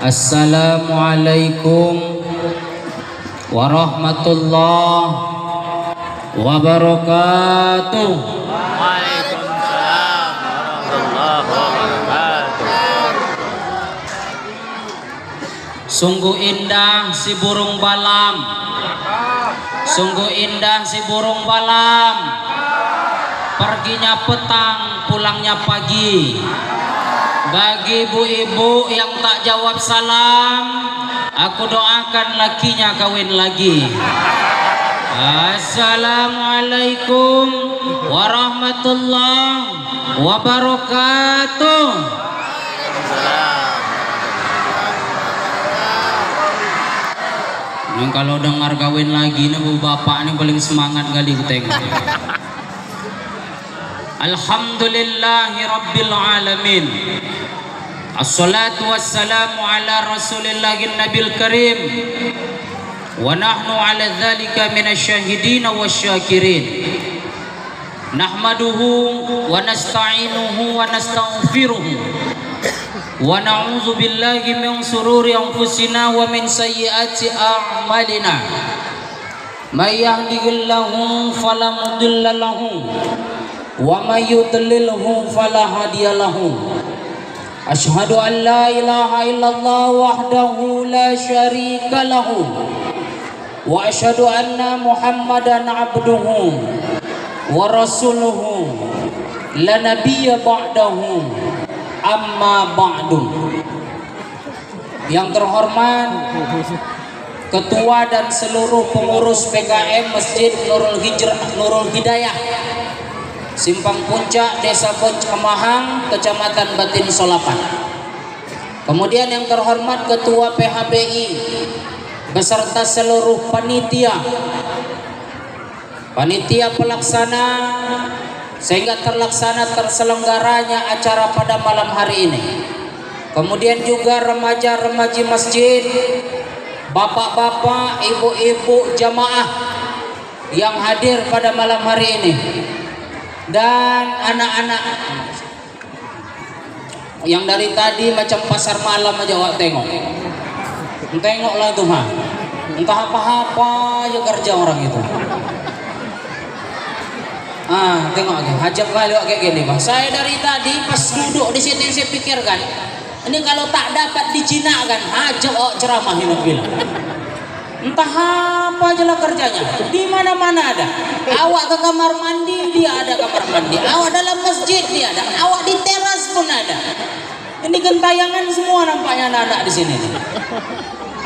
Assalamualaikum warahmatullahi wabarakatuh. Waalaikumsalam warahmatullahi wabarakatuh. Sungguh indah si burung balam, sungguh indah si burung balam. Perginya petang, pulangnya pagi. Bagi ibu-ibu yang tak jawab salam, aku doakan lakinya kawin lagi. Assalamualaikum warahmatullahi wabarakatuh. Ini kalau dengar kawin lagi nih bu bapak ini paling semangat kali ku tengok. Alhamdulillahi rabbil alamin. Assalatu wassalamu ala rasulillahin nabil karim. Wa nahnu ala dhalika minasyahidin wasyakirin. Nahmaduhu wa nasta'inuhu wa nastaghfiruhu. Wa na'udzu billahi min sururi anfusina wa min sayyiati a'malina. May yahdihillahu fala mudilla lahu wa may yudlilhu fala hadiya lahu. Asyhadu an la ilaha illallah wahdahu la syarika lahu wa asyhadu anna Muhammadan abduhu wa rasuluhu la nabiyya ba'dahu amma ba'du. Yang terhormat Ketua dan seluruh pengurus PKM Masjid Nurul Hidayah Simpang Puncak, Desa Kemahang, Kecamatan Batin Solapan. Kemudian yang terhormat Ketua PHBI beserta seluruh panitia pelaksana sehingga terselenggaranya acara pada malam hari ini. Kemudian juga remaja-remaji masjid, bapak-bapak, ibu-ibu jamaah yang hadir pada malam hari ini, dan anak-anak yang dari tadi macam pasar malam aja wak tengoklah itu mah, entah apa-apa aja kerja orang itu. Tengok aja, hajab kali wak kayak gini bang. Saya dari tadi pas duduk di situ saya pikirkan, ini kalau tak dapat dijinakkan hajab wak ceramah ini bilang. Entah apa aja lah kerjanya, di mana-mana ada. Awak ke kamar mandi, dia ada kamar mandi. Awak dalam masjid, dia ada. Awak di teras pun ada. Ini gentayangan semua nampaknya anak-anak di sini.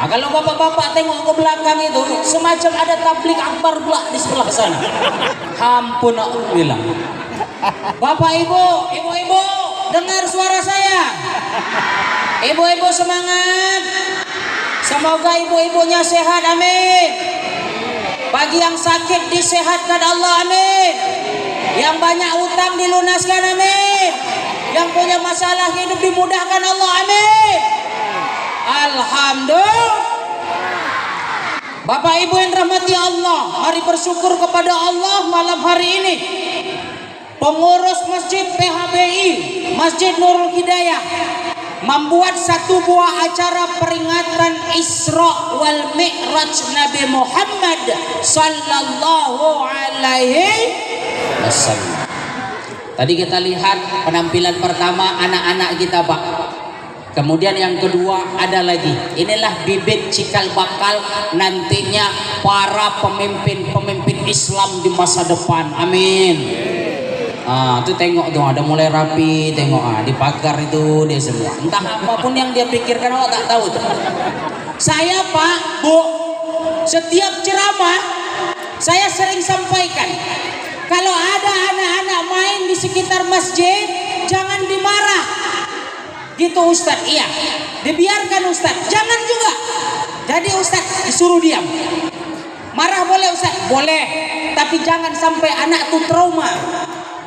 Kalau bapak-bapak tengok ke belakang itu, semacam ada tablik akbar pula di sebelah sana. Ampun aku bilang. Bapak ibu, ibu-ibu, dengar suara saya. Ibu-ibu semangat. Semoga ibu-ibunya sehat, amin. Bagi yang sakit disehatkan Allah, amin. Yang banyak utang dilunaskan, amin. Yang punya masalah hidup dimudahkan Allah, amin. Alhamdulillah. Bapak ibu yang rahmati Allah, mari bersyukur kepada Allah malam hari ini. Pengurus Masjid PHBI Masjid Nurul Hidayah membuat satu buah acara peringatan Isra wal Mi'raj Nabi Muhammad sallallahu alaihi wasallam. Tadi kita lihat penampilan pertama anak-anak kita Pak. Kemudian yang kedua ada lagi. Inilah bibit cikal bakal nantinya para pemimpin Islam di masa depan. Amin. Itu tengok tuh ada mulai rapi, tengok di pagar itu dia semua. Entah apapun yang dia pikirkan awak tak tahu tuh. Saya Pak, Bu, setiap ceramah saya sering sampaikan, kalau ada anak-anak main di sekitar masjid jangan dimarah. Gitu Ustaz, iya. Dibiarkan Ustaz, jangan juga. Jadi Ustaz disuruh diam. Marah boleh Ustaz? Boleh. Tapi jangan sampai anak tuh trauma.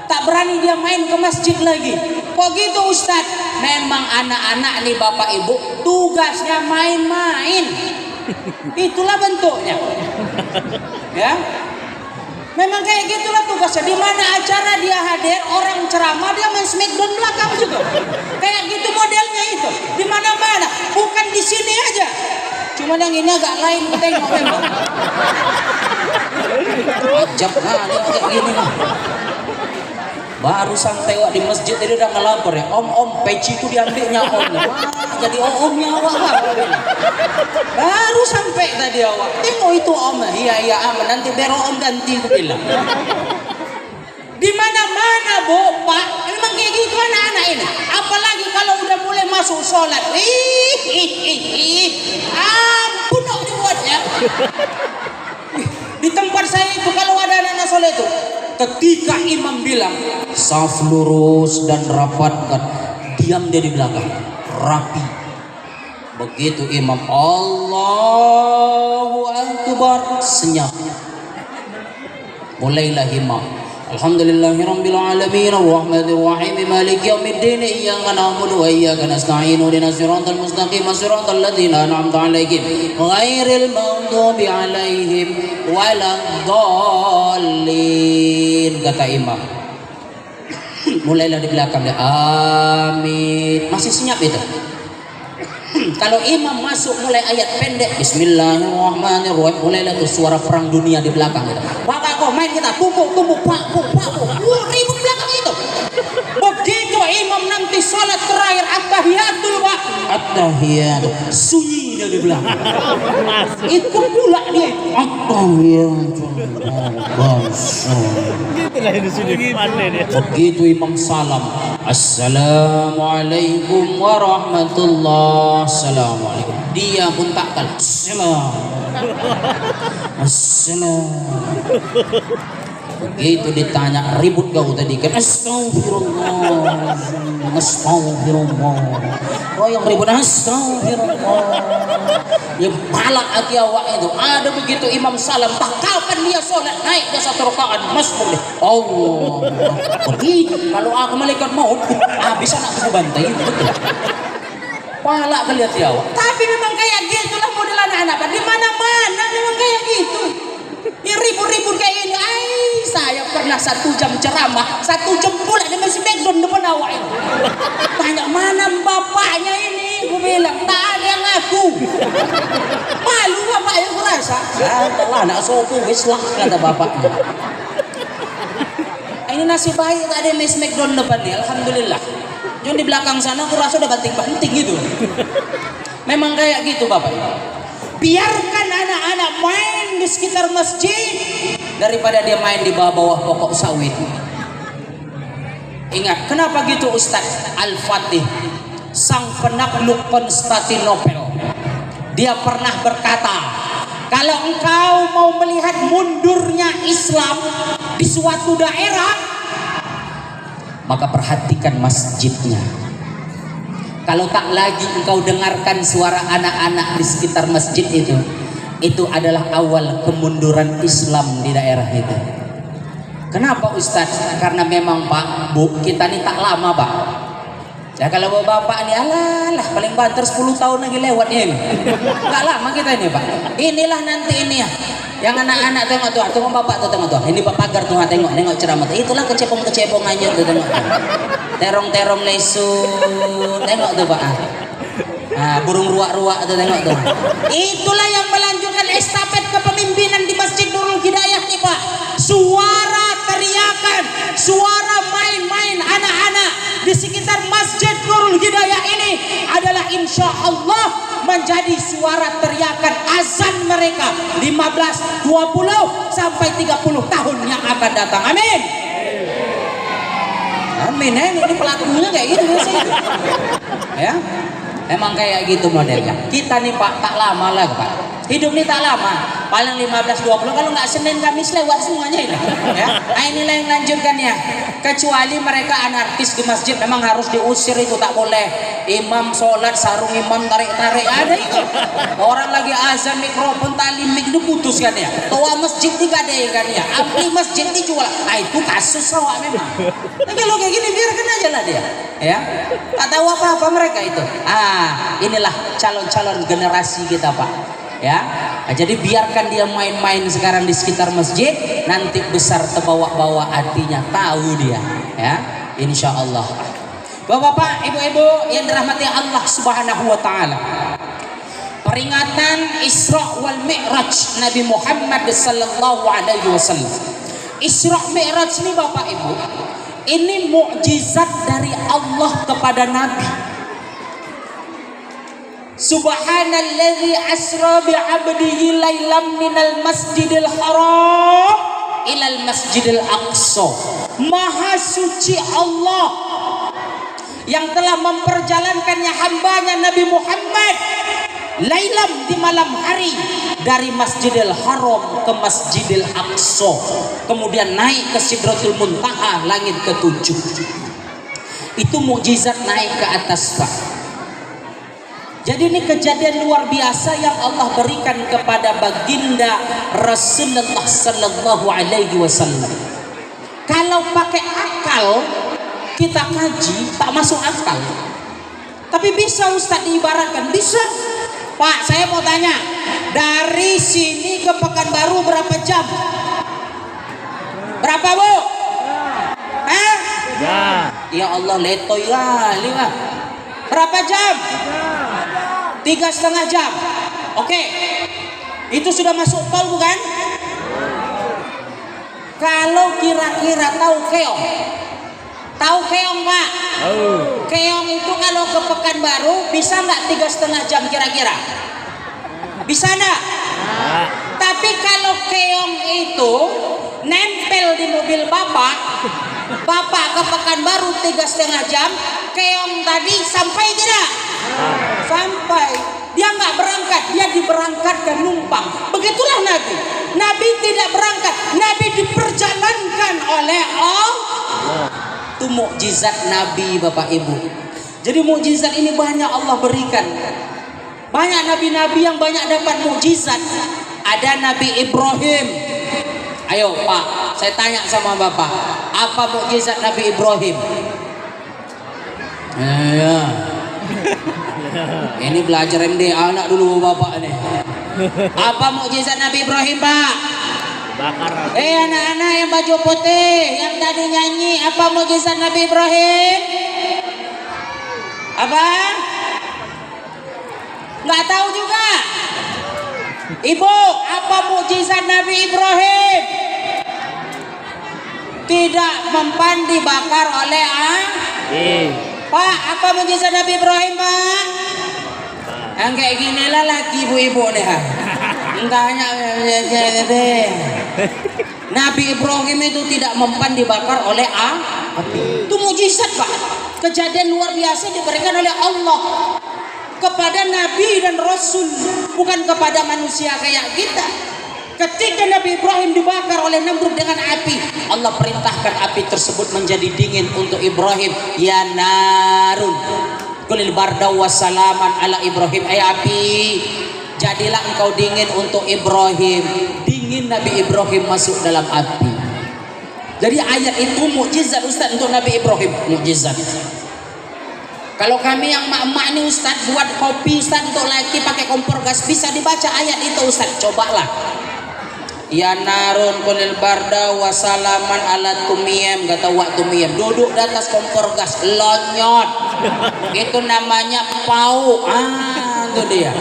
Tak berani dia main ke masjid lagi. Kok gitu Ustaz? Memang anak-anak nih Bapak Ibu tugasnya main-main. Itulah bentuknya. Ya. Memang kayak gitulah tugasnya. Di mana acara dia hadir, orang ceramah dia main smackdown belakang juga. Kayak gitu modelnya itu. Di mana-mana, bukan di Cuman yang ini agak lain ku tengok memang. Ajab kali kayak gini. Baru sampai wak di masjid tadi udah ngelapor ya, om peci ku diambilnya om. Jadi omnya awak. Baru sampai tadi awak. Tengok itu om. Iya aman nanti biar om ganti ku bilang. Di mana-mana Bu, Pak, memang kayak gitu anak-anak ini. Apalagi kalau udah mulai masuk sholat. Ampun dong dibuatnya. Di tempat saya itu kalau ada anak-anak sholat itu, ketika imam bilang saf lurus dan rapatkan, diam dia di belakang, rapi. Begitu imam Allahu Akbar, senyap. Mulailah imam. Alhamdulillahirabbil alamin arrahmanir rahim maliki yaumiddin iyyaka na'budu wa iyyaka nasta'in ihdinas siratal mustaqim siratal ladzina an'amta 'alaihim ghairil maghdubi 'alaihim waladdallin, kata imam. Mulailah di belakang dia, amin, masih senyap itu. Kalau imam masuk mulai ayat pendek Bismillahirrahmanirrahim, mulailah tuh suara perang dunia di belakang itu. Maka kau main kita tumbuk pak ribut belakang itu. Begitu imam nanti salat terakhir at-tahiyatul pak at-tahiyatul, sunyi dia di belakang. Ikut pula dia at-tahiyatul. Gitulah ini sudah pandai dia. Begitu imam salam, Assalamualaikum warahmatullahi. Assalamualaikum. Dia pun tak kalah. Assalamualaikum. Begitu ditanya, ribut kau tadi kan? Astagfirullah. Oh yang ribut astagfirullah. Ya palak hati awak itu. Ada begitu imam salam, tak kapan dia sholat naik ke satu rakaat masuk deh. Allah. Begitu kalau aku malaikat maut, bisa nak aku bantai betul. Palak kalian hati awak. Tapi memang kayak gitulah model anak-anak. Di mana-mana memang kayak gitu. Ini ribut-ribut kayak gini. Saya pernah 1 jam ceramah, 1 jam pula dia masih background depan awak ini. Tanya mana bapaknya ini? Gue bilang tak ada yang ngaku. Malu bapaknya merasa. Entahlah nak sopo wis lah kata bapaknya. Ini nasib baik tak ada yang smackdown depan nih, alhamdulillah. Jangan di belakang sana aku rasa udah banting-banting gitu. Memang kayak gitu bapak. Biarkan anak-anak main di sekitar masjid daripada dia main di bawah-bawah pokok sawit. Ingat, kenapa gitu Ustaz? Al-Fatih, sang penakluk Konstantinopel, dia pernah berkata, kalau engkau mau melihat mundurnya Islam di suatu daerah, maka perhatikan masjidnya. Kalau tak lagi engkau dengarkan suara anak-anak di sekitar masjid itu adalah awal kemunduran Islam di daerah itu. Kenapa Ustaz? Karena memang Pak, Bu, kita ini tak lama Pak. Ya kalau bapak ini alah paling banter 10 tahun lagi lewat ini. Enggak lama kita ini Pak. Inilah nanti ini ya. Yang anak-anak tengok bapak tuh tengok tuh. Ini Pak pagar tuh tengok ceramah. Itulah kecepong-kecepong aja tuh tengok. Terong-terong lesu. Tengok tuh Pak. Nah, burung ruak-ruak tuh tengok tuh. Itulah yang melanjutkan estafet kepemimpinan di Masjid Nurul Hidayah nih Pak. Suara teriakan, suara main-main anak-anak di sekitar Masjid Nurul Hidayah ini adalah insya Allah menjadi suara teriakan azan mereka 15, 20 sampai 30 tahun yang akan datang. Amin. Amin. Ini pelakunya kayak gitu biasanya. Ya. Emang kayak gitu modelnya. Kita nih Pak tak lama lah Pak. Hidup nih tak lama. Paling 15-20 kalau nggak Senin Kamis lewat semuanya ini. Ya. Nah, inilah yang lanjutkan ya. Kecuali mereka anarkis di masjid memang harus diusir, itu tak boleh. Imam sholat sarung imam tarik-tarik ada itu. Orang lagi azan mikrofon tali mic itu putus kan ya. Toa masjid digadaikan ya. Ampli masjid dijual. Itu kasus awak memang. Tapi kalau kayak gini biarkan aja lah dia. Ya. Tak tahu apa-apa mereka itu. Inilah calon-calon generasi kita Pak. Ya, jadi biarkan dia main-main sekarang di sekitar masjid, nanti besar terbawa-bawa hatinya, tahu dia, ya, insya Allah. Bapak-bapak, ibu-ibu yang dirahmati Allah Subhanahu Wa Taala, peringatan Isra wal Mi'raj Nabi Muhammad sallallahu alaihi wasallam. Isra Mi'raj ini Bapak Ibu, ini mukjizat dari Allah kepada Nabi. Subhanalladzi asra bi 'abdihi lailam minal masjidil haram ilal masjidil aqsa. Maha suci Allah yang telah memperjalankannya hambanya Nabi Muhammad lailam di malam hari dari Masjidil Haram ke Masjidil Aqsa, kemudian naik ke Sidratul Muntaha, langit ketujuh. Itu mukjizat naik ke atas, Pak. Jadi ini kejadian luar biasa yang Allah berikan kepada baginda Rasulullah sallallahu alaihi wasallam. Kalau pakai akal kita kaji tak masuk akal. Tapi bisa Ustaz diibaratkan, bisa. Pak, saya mau tanya, dari sini ke Pekanbaru berapa jam? Berapa, Bu? Hah? Ya Allah, letoy kali lah. Berapa jam? 3,5 jam. Oke. Itu sudah masuk tol bukan? Kalau kira-kira tahu keong? Tahu keong, Pak? Keong itu kalau ke Pekanbaru bisa nggak 3,5 jam kira-kira? Bisa nggak? Tapi kalau keong itu nempel di mobil Bapak ke Pekanbaru 3,5 jam, keong tadi sampai tidak? Sampai. Dia nggak berangkat, dia diberangkatkan numpang. Begitulah Nabi. Nabi tidak berangkat, Nabi diperjalankan oleh Allah. Itu mukjizat Nabi, Bapak Ibu. Jadi mukjizat ini banyak Allah berikan. Banyak nabi-nabi yang banyak dapat mukjizat. Ada Nabi Ibrahim. Ayo Pak, saya tanya sama Bapak, apa mukjizat Nabi Ibrahim? Ini belajar MD anak dulu Bapak nih. Apa mukjizat Nabi Ibrahim, Pak? Anak-anak yang baju putih yang tadi nyanyi, apa mukjizat Nabi Ibrahim? Apa? Nggak tahu juga. Ibu, apa mukjizat Nabi Ibrahim? Tidak mempan dibakar oleh Pak, apa mukjizat Nabi Ibrahim, Pak? Yang kayak gini lah laki ibu-ibu deh. Enggak hanya Nabi Ibrahim itu tidak mempan dibakar oleh api. Itu mukjizat, Pak. Kejadian luar biasa diberikan oleh Allah kepada Nabi dan Rasul, bukan kepada manusia kayak kita. Ketika Nabi Ibrahim dibakar oleh Namrud dengan api, Allah perintahkan api tersebut menjadi dingin untuk Ibrahim. Ya narun kulil barda wassalaman ala Ibrahim. Api, jadilah engkau dingin untuk Ibrahim. Dingin Nabi Ibrahim masuk dalam api. Jadi ayat itu mukjizat Ustaz untuk Nabi Ibrahim, mukjizat. Kalau kami yang mak-mak ini Ustaz buat kopi Ustaz untuk laki pakai kompor gas, bisa dibaca ayat itu Ustaz, cobalah. Ya narun kunil barda wasalaman ala tumiyem, kata wak tumiyem, duduk di atas kompor gas, lonyot. Itu namanya pau. Itu dia.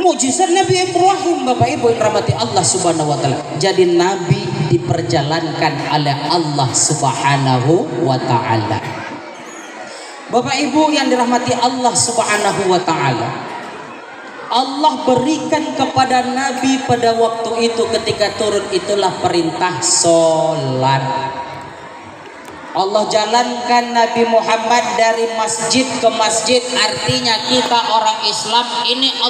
Mukjizat Nabi Ibrahim, Bapak Ibu yang rahmati Allah Subhanahu wa taala. Jadi Nabi diperjalankan oleh Allah Subhanahu wa taala. Bapak Ibu yang dirahmati Allah Subhanahu wa taala, Allah berikan kepada Nabi pada waktu itu ketika turun itulah perintah sholat. Allah jalankan Nabi Muhammad dari masjid ke masjid, artinya kita orang Islam ini Allah